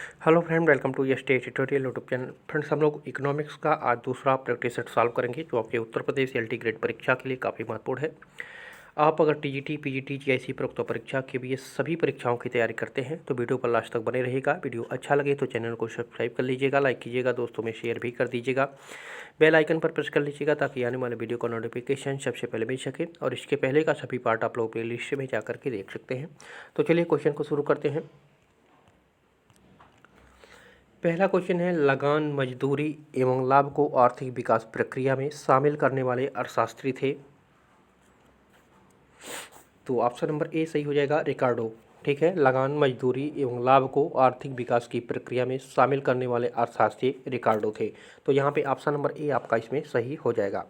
Hello friend, welcome to state tutorial YouTube channel. Friends, हम लोग economics का आज दूसरा प्रैक्टिस सेट सॉल्व करेंगे, जो आपके उत्तर प्रदेश एलटी ग्रेड परीक्षा के लिए काफ़ी महत्वपूर्ण है। आप अगर टीजीटी, पीजीटी, जीआईसी प्रोक्त परीक्षा के भी ये सभी परीक्षाओं की तैयारी करते हैं तो वीडियो पर लास्ट तक बने रहेगा। वीडियो अच्छा लगे तो चैनल को सब्सक्राइब कर लीजिएगा, लाइक कीजिएगा, दोस्तों में शेयर भी कर दीजिएगा, बेल आइकन पर प्रेस कर लीजिएगा ताकि आने वाले वीडियो का नोटिफिकेशन सबसे पहले मिल सके। और इसके पहले का सभी पार्ट आप लोग प्ले लिस्ट में जाकर के देख सकते हैं। तो चलिए क्वेश्चन को शुरू करते हैं। पहला क्वेश्चन है, लगान मजदूरी एवं लाभ को आर्थिक विकास प्रक्रिया में शामिल करने वाले अर्थशास्त्री थे। तो ऑप्शन नंबर ए सही हो जाएगा, रिकार्डो। ठीक है, लगान मजदूरी एवं लाभ को आर्थिक विकास की प्रक्रिया में शामिल करने वाले अर्थशास्त्री रिकार्डो थे। तो यहाँ पे ऑप्शन नंबर ए आपका इसमें सही हो जाएगा।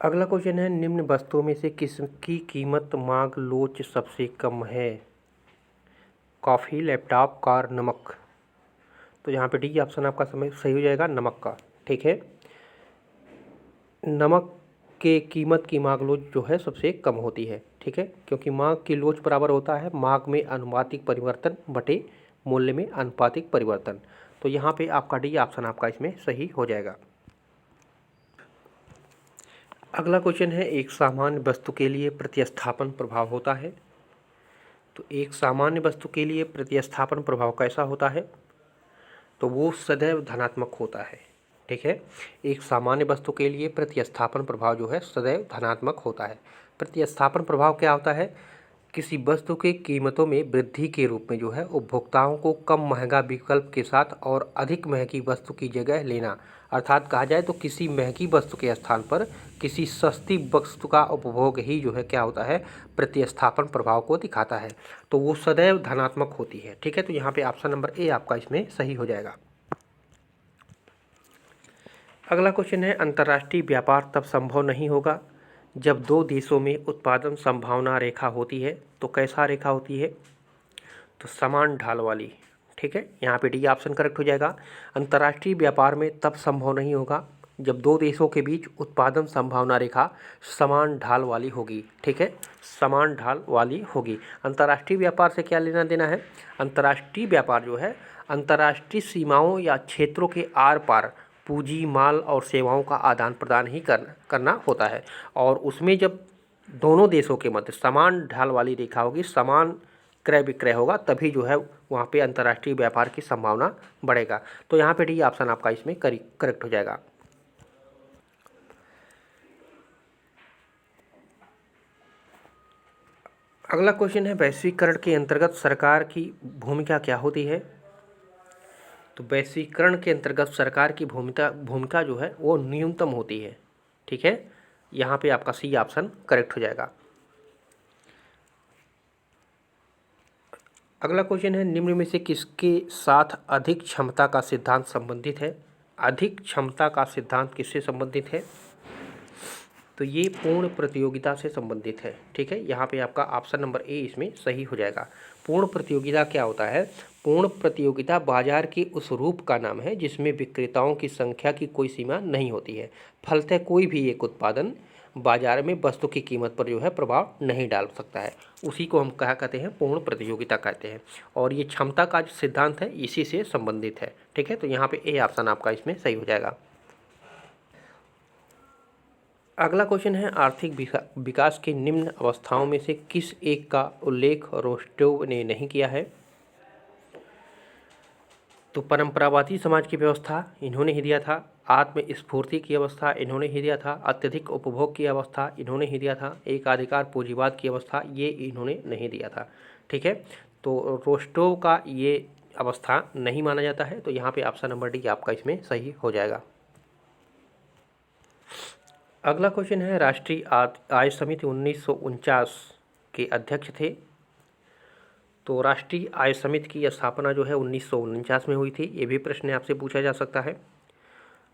अगला क्वेश्चन है, निम्न वस्तुओं में से किसकी कीमत मांग लोच सबसे कम है? कॉफ़ी, लैपटॉप, कार, नमक। तो यहाँ पे डी ऑप्शन आपका समय सही हो जाएगा, नमक का। ठीक है, नमक के कीमत की मांग लोच जो है सबसे कम होती है। ठीक है, क्योंकि मांग की लोच बराबर होता है मांग में अनुपातिक परिवर्तन बटे मूल्य में अनुपातिक परिवर्तन। तो यहाँ पे आपका डी ऑप्शन आपका इसमें सही हो जाएगा। अगला क्वेश्चन है, एक सामान्य वस्तु के लिए प्रतिस्थापन प्रभाव होता है। तो एक सामान्य वस्तु के लिए प्रतिस्थापन प्रभाव कैसा होता है? तो वो सदैव धनात्मक होता है। ठीक है, एक सामान्य वस्तु के लिए प्रतिस्थापन प्रभाव जो है सदैव धनात्मक होता है। प्रतिस्थापन प्रभाव क्या होता है? किसी वस्तु के कीमतों में वृद्धि के रूप में जो है उपभोक्ताओं को कम महंगा विकल्प के साथ और अधिक महंगी वस्तु की जगह लेना, अर्थात कहा जाए तो किसी महंगी वस्तु के स्थान पर किसी सस्ती वस्तु का उपभोग ही जो है क्या होता है, प्रतिस्थापन प्रभाव को दिखाता है। तो वो सदैव धनात्मक होती है। ठीक है, तो यहाँ पे ऑप्शन नंबर ए आपका इसमें सही हो जाएगा। अगला क्वेश्चन है, अंतर्राष्ट्रीय व्यापार तब संभव नहीं होगा जब दो देशों में उत्पादन संभावना रेखा होती है। तो कैसा रेखा होती है? तो समान ढाल वाली। ठीक है, यहाँ पे डी ऑप्शन करेक्ट हो जाएगा। अंतर्राष्ट्रीय व्यापार में तब संभव नहीं होगा जब दो देशों के बीच उत्पादन संभावना रेखा समान ढाल वाली होगी। ठीक है, समान ढाल वाली होगी। अंतर्राष्ट्रीय व्यापार से क्या लेना देना है? अंतर्राष्ट्रीय व्यापार जो है अंतर्राष्ट्रीय सीमाओं या क्षेत्रों के आर पार पूंजी, माल और सेवाओं का आदान प्रदान ही करना होता है। और उसमें जब दोनों देशों के मध्य समान ढाल वाली रेखा होगी, समान क्रय विक्रय होगा, तभी जो है वहाँ पे अंतर्राष्ट्रीय व्यापार की संभावना बढ़ेगा। तो यहाँ पे डी ऑप्शन आपका इसमें करेक्ट हो जाएगा। अगला क्वेश्चन है, वैश्वीकरण के अंतर्गत सरकार की भूमिका क्या होती है? तो वैश्वीकरण के अंतर्गत सरकार की भूमिका जो है वो न्यूनतम होती है। ठीक है, यहाँ पे आपका सी ऑप्शन करेक्ट हो जाएगा। अगला क्वेश्चन है, निम्न में से किसके साथ अधिक क्षमता का सिद्धांत संबंधित है? अधिक क्षमता का सिद्धांत किससे संबंधित है? तो ये पूर्ण प्रतियोगिता से संबंधित है। ठीक है, यहाँ पे आपका ऑप्शन नंबर ए इसमें सही हो जाएगा। पूर्ण प्रतियोगिता क्या होता है? पूर्ण प्रतियोगिता बाजार के उस रूप का नाम है जिसमें विक्रेताओं की संख्या की कोई सीमा नहीं होती है। फलतः कोई भी एक उत्पादन बाजार में वस्तु की कीमत पर जो है प्रभाव नहीं डाल सकता है। उसी को हम क्या कहते हैं? पूर्ण प्रतियोगिता कहते हैं। और ये क्षमता का जो सिद्धांत है इसी से संबंधित है। ठीक है, तो यहाँ पे ए ऑप्शन आपका इसमें सही हो जाएगा। अगला क्वेश्चन है, आर्थिक विकास की निम्न अवस्थाओं में से किस एक का उल्लेख रोस्टोव ने नहीं किया है? तो परंपरावादी समाज की व्यवस्था इन्होंने ही दिया था, आत्मस्फूर्ति की अवस्था इन्होंने ही दिया था, अत्यधिक उपभोग की अवस्था इन्होंने ही दिया था, एकाधिकार पूंजीवाद की अवस्था ये इन्होंने नहीं दिया था। ठीक है, तो रोस्टोव का ये अवस्था नहीं माना जाता है। तो यहाँ पे ऑप्शन नंबर डी आपका इसमें सही हो जाएगा। अगला क्वेश्चन है, राष्ट्रीय आय समिति 1949 के अध्यक्ष थे। तो राष्ट्रीय आय समिति की स्थापना जो है 1949 में हुई थी। ये भी प्रश्न आपसे पूछा जा सकता है।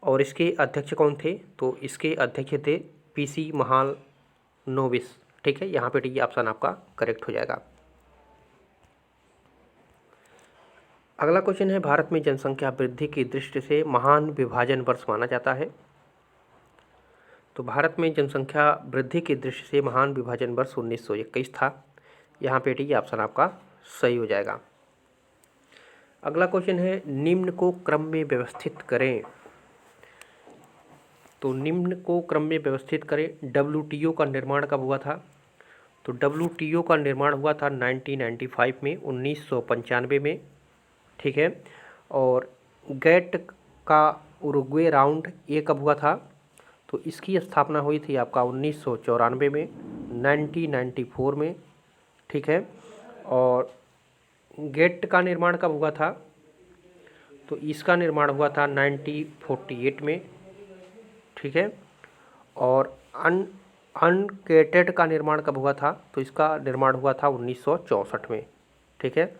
और इसके अध्यक्ष कौन थे? तो इसके अध्यक्ष थे पीसी महालनोबिस। ठीक है, यहाँ पे डी ऑप्शन आपका करेक्ट हो जाएगा। अगला क्वेश्चन है, भारत में जनसंख्या वृद्धि की दृष्टि से महान विभाजन वर्ष माना जाता है। तो भारत में जनसंख्या वृद्धि की दृष्टि से महान विभाजन वर्ष 1921 था। यहाँ पे डी ऑप्शन आपका सही हो जाएगा। अगला क्वेश्चन है निम्न को क्रम में व्यवस्थित करें। तो निम्न को क्रम में व्यवस्थित करें। WTO का निर्माण कब हुआ था? तो WTO का निर्माण हुआ था 1995 में, 1995 में, ठीक है। और गेट का उरुग्वे राउंड ये कब हुआ था? तो इसकी स्थापना हुई थी आपका 1994 में, 1994 में, ठीक है। और गेट का निर्माण कब हुआ था? तो इसका निर्माण हुआ था 1948 में, ठीक है। और अनगेटेड का निर्माण कब हुआ था? तो इसका निर्माण हुआ था 1964 में, ठीक है।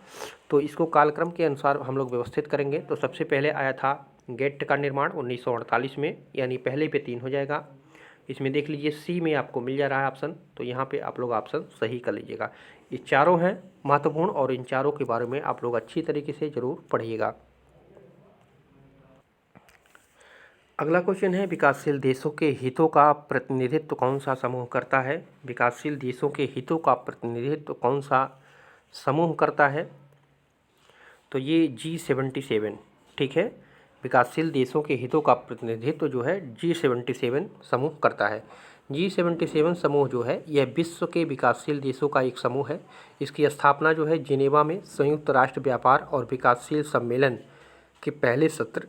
तो इसको कालक्रम के अनुसार हम लोग व्यवस्थित करेंगे। तो सबसे पहले आया था गेट का निर्माण 1948 में, यानी पहले पे 3 हो जाएगा। इसमें देख लीजिए सी में आपको मिल जा रहा है ऑप्शन, तो यहाँ पे आप लोग ऑप्शन सही कर लीजिएगा। ये चारों हैं महत्वपूर्ण और इन चारों के बारे में आप लोग अच्छी तरीके से ज़रूर पढ़िएगा। अगला क्वेश्चन है विकासशील देशों के हितों का प्रतिनिधित्व कौन सा समूह करता है? विकासशील देशों के हितों का प्रतिनिधित्व कौन सा समूह करता है? तो ये G77, ठीक है। विकासशील देशों के हितों का प्रतिनिधित्व जो है G77 समूह करता है। G77 समूह जो है यह विश्व के विकासशील देशों का एक समूह है। इसकी स्थापना जो है जिनेवा में संयुक्त राष्ट्र व्यापार और विकासशील सम्मेलन के पहले सत्र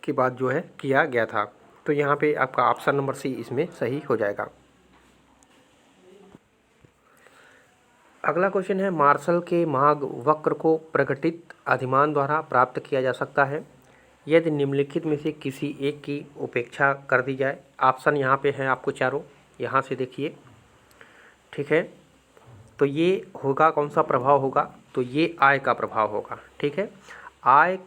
के बाद जो है किया गया था। तो यहाँ पे आपका ऑप्शन नंबर सी इसमें सही हो जाएगा। अगला क्वेश्चन है मार्शल के मार्ग वक्र को प्रकटित अधिमान द्वारा प्राप्त किया जा सकता है यदि निम्नलिखित में से किसी एक की उपेक्षा कर दी जाए। ऑप्शन यहाँ पे हैं आपको चारों, यहाँ से देखिए, ठीक है। तो ये होगा कौन सा प्रभाव होगा? तो ये आय का प्रभाव होगा, ठीक है। आय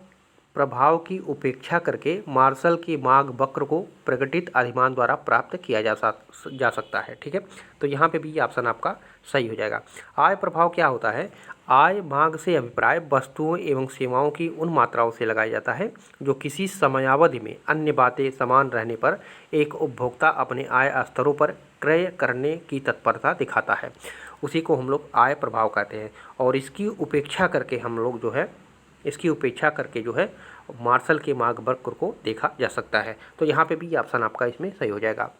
प्रभाव की उपेक्षा करके मार्शल के मार्ग वक्र को प्रकटित अधिमान द्वारा प्राप्त किया जा सकता है, ठीक है। तो यहाँ पे भी ये ऑप्शन आपका सही हो जाएगा। आय प्रभाव क्या होता है? आय मार्ग से अभिप्राय वस्तुओं एवं सेवाओं की उन मात्राओं से लगाया जाता है जो किसी समयावधि में अन्य बातें समान रहने पर एक उपभोक्ता अपने आय स्तरों पर क्रय करने की तत्परता दिखाता है, उसी को हम लोग आय प्रभाव कहते हैं। और इसकी उपेक्षा करके हम लोग जो है मार्शल के मार्ग वक्र को देखा जा सकता है। तो यहाँ पे भी ऑप्शन आपका इसमें सही हो जाएगा।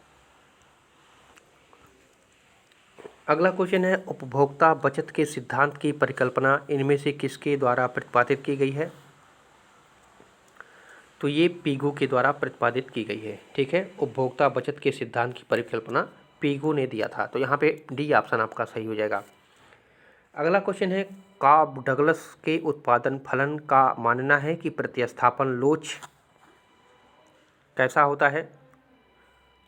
अगला क्वेश्चन है उपभोक्ता बचत के सिद्धांत की परिकल्पना इनमें से किसके द्वारा प्रतिपादित की गई है? तो ये पीगू के द्वारा प्रतिपादित की गई है, ठीक है। उपभोक्ता बचत के सिद्धांत की परिकल्पना पीगू ने दिया था। तो यहाँ पे डी ऑप्शन आपका सही हो जाएगा। अगला क्वेश्चन है कॉब डगलस के उत्पादन फलन का मानना है कि प्रतिस्थापन लोच कैसा होता है?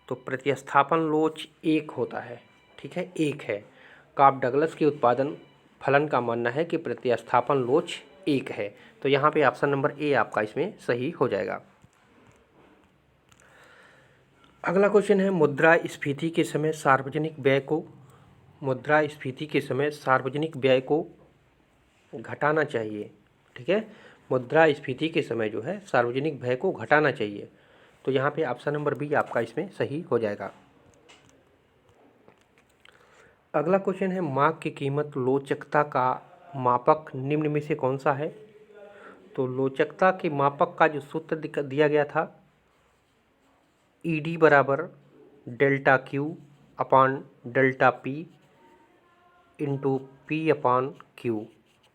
तो प्रतिस्थापन लोच 1 होता है, ठीक है, 1 है। कॉब डगलस के उत्पादन फलन का मानना है कि प्रतिस्थापन लोच 1 है। तो यहाँ पे ऑप्शन नंबर ए आपका इसमें सही हो जाएगा। अगला क्वेश्चन है मुद्रास्फीति के समय सार्वजनिक व्यय को घटाना चाहिए, ठीक है। मुद्रास्फीति के समय जो है सार्वजनिक व्यय को घटाना चाहिए। तो यहाँ पे ऑप्शन नंबर बी आपका इसमें सही हो जाएगा। अगला क्वेश्चन है मांग की कीमत लोचकता का मापक निम्न में से कौन सा है? तो लोचकता के मापक का जो सूत्र दिया गया था ED बराबर डेल्टा Q अपान डेल्टा P इंटू P अपान Q,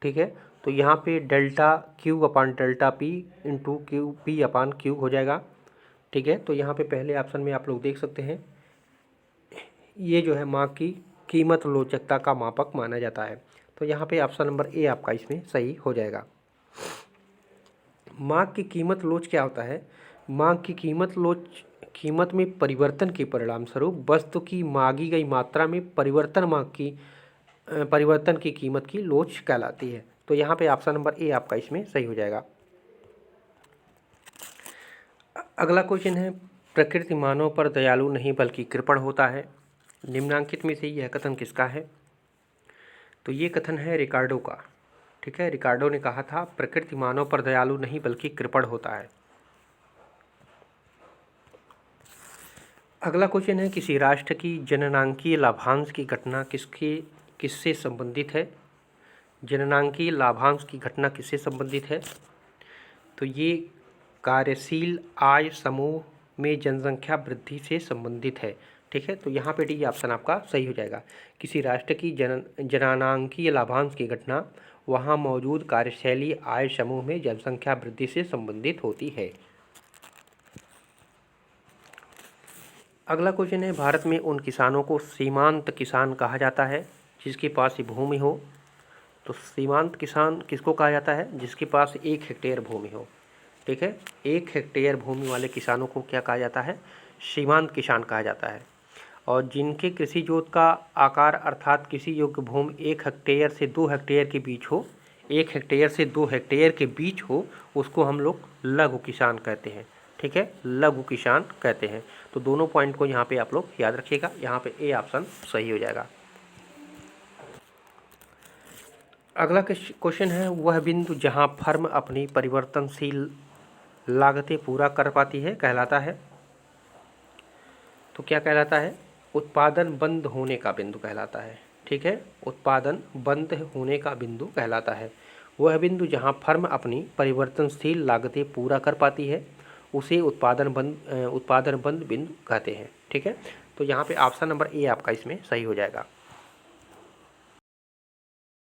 ठीक है। तो यहाँ पे डेल्टा Q अपान डेल्टा P इंटू P अपान Q हो जाएगा, ठीक है। तो यहाँ पे पहले ऑप्शन में आप लोग देख सकते हैं ये जो है मांग की कीमत लोचकता का मापक माना जाता है। तो यहाँ पे ऑप्शन नंबर ए आपका इसमें सही हो जाएगा। मांग की कीमत लोच क्या होता है? मांग की कीमत लोच कीमत में परिवर्तन के परिणाम स्वरूप वस्तु की मांगी गई मात्रा में परिवर्तन की कीमत की लोच कहलाती है। तो यहाँ पे ऑप्शन नंबर ए आपका इसमें सही हो जाएगा। अगला क्वेश्चन है प्रकृति मानव पर दयालु नहीं बल्कि कृपण होता है। निम्नांकित में से यह कथन किसका है? तो ये कथन है रिकार्डो का, ठीक है। रिकार्डो ने कहा था प्रकृति मानव पर दयालु नहीं बल्कि कृपण होता है। अगला क्वेश्चन है किसी राष्ट्र की जननांकीय लाभांश की घटना किससे संबंधित है? जननांकीय लाभांश की घटना किससे संबंधित है? तो ये कार्यशील आय समूह में जनसंख्या वृद्धि से संबंधित है। ठीक है, तो यहाँ पे डी ऑप्शन आपका सही हो जाएगा। किसी राष्ट्र की जननांकीय लाभांश की घटना वहाँ मौजूद कार्यशैली आय समूह में जनसंख्या वृद्धि से संबंधित होती है। अगला क्वेश्चन है, भारत में उन किसानों को सीमांत किसान कहा जाता है जिसके पास भूमि हो। तो सीमांत किसान किसको कहा जाता है? जिसके पास 1 हेक्टेयर भूमि हो। ठीक है, 1 हेक्टेयर भूमि वाले किसानों को क्या कहा जाता है? सीमांत किसान कहा जाता है। और जिनके कृषि जोत का आकार अर्थात कृषि योग्य भूमि 1 हेक्टेयर से 2 हेक्टेयर के बीच हो, 1 हेक्टेयर से 2 हेक्टेयर के बीच हो, उसको हम लोग लघु किसान कहते हैं। ठीक है, लघु किसान कहते हैं। तो दोनों पॉइंट को यहाँ पे आप लोग याद रखिएगा। यहाँ पे ए ऑप्शन सही हो जाएगा। अगला क्वेश्चन है, वह बिंदु जहाँ फर्म अपनी परिवर्तनशील लागतें पूरा कर पाती है कहलाता है। तो क्या कहलाता है? उत्पादन बंद होने का बिंदु कहलाता है। ठीक है, उत्पादन बंद होने का बिंदु कहलाता है। वह बिंदु जहाँ फर्म अपनी परिवर्तनशील लागतें पूरा कर पाती है उसे उत्पादन बंद बिंदु कहते हैं। ठीक है, तो यहाँ पे ऑप्शन नंबर ए आपका इसमें सही हो जाएगा।